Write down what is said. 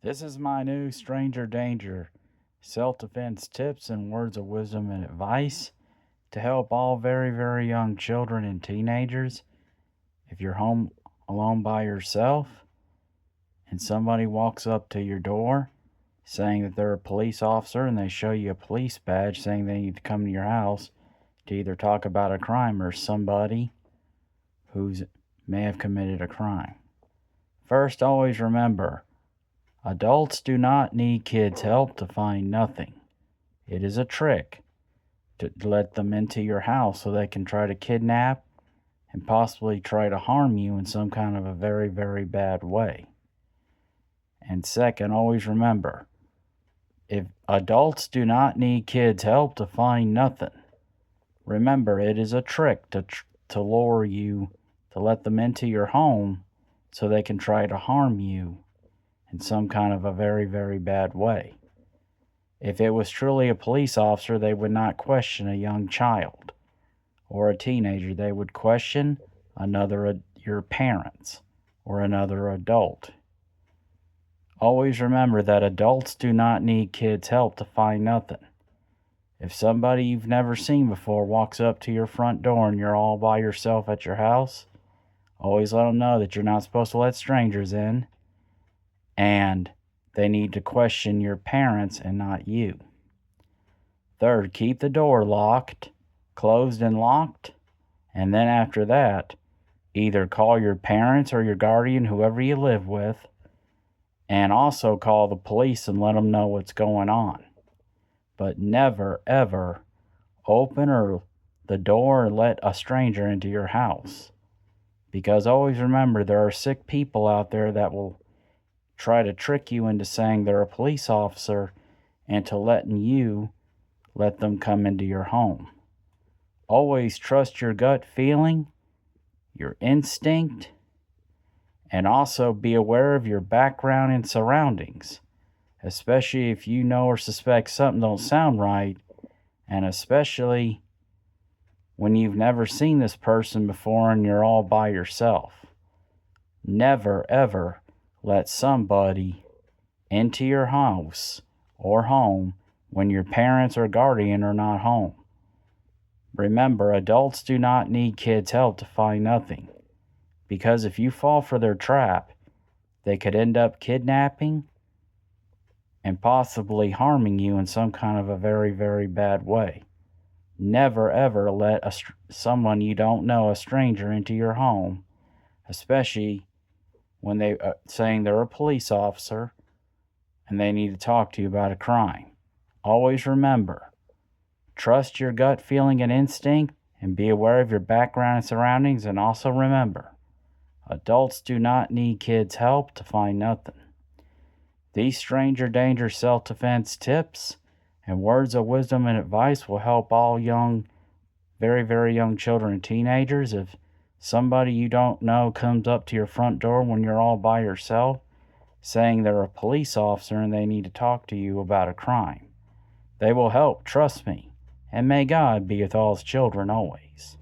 This is my new Stranger Danger self defense tips and words of wisdom and advice to help all very, very young children and teenagers. If you're home alone by yourself and somebody walks up to your door saying that they're a police officer and they show you a police badge saying they need to come to your house to either talk about a crime or somebody who may have committed a crime. First, always remember adults do not need kids' help to find nothing. It is a trick to let them into your house so they can try to kidnap and possibly try to harm you in some kind of a very, very bad way. And second, always remember if adults do not need kids' help to find nothing, remember it is a trick to lure you to let them into your home so they can try to harm you in some kind of a very, very bad way. If it was truly a police officer, they would not question a young child or a teenager. They would question your parents or another adult. Always remember that adults do not need kids' help to find nothing. If somebody you've never seen before walks up to your front door and you're all by yourself at your house, always let them know that you're not supposed to let strangers in, and they need to question your parents and not you. Third, keep the door closed and locked, and then after that, either call your parents or your guardian, whoever you live with, and also call the police and let them know what's going on. But never, ever open the door and let a stranger into your house. Because always remember, there are sick people out there that will try to trick you into saying they're a police officer and to letting you let them come into your home. Always trust your gut feeling, your instinct, and also be aware of your background and surroundings, especially if you know or suspect something don't sound right, and especially when you've never seen this person before and you're all by yourself. Never, ever let somebody into your house or home when your parents or guardian are not home. Remember, adults do not need kids' help to find nothing, because if you fall for their trap, they could end up kidnapping and possibly harming you in some kind of a very, very bad way. Never ever let someone you don't know, a stranger, into your home, especially when they are saying they're a police officer and they need to talk to you about a crime. Always remember, trust your gut feeling and instinct and be aware of your background and surroundings, and also remember, adults do not need kids' help to find nothing. These stranger danger self-defense tips and words of wisdom and advice will help all young, very, very young children and teenagers. If somebody you don't know comes up to your front door when you're all by yourself, saying they're a police officer and they need to talk to you about a crime, they will help, trust me, and may God be with all his children always.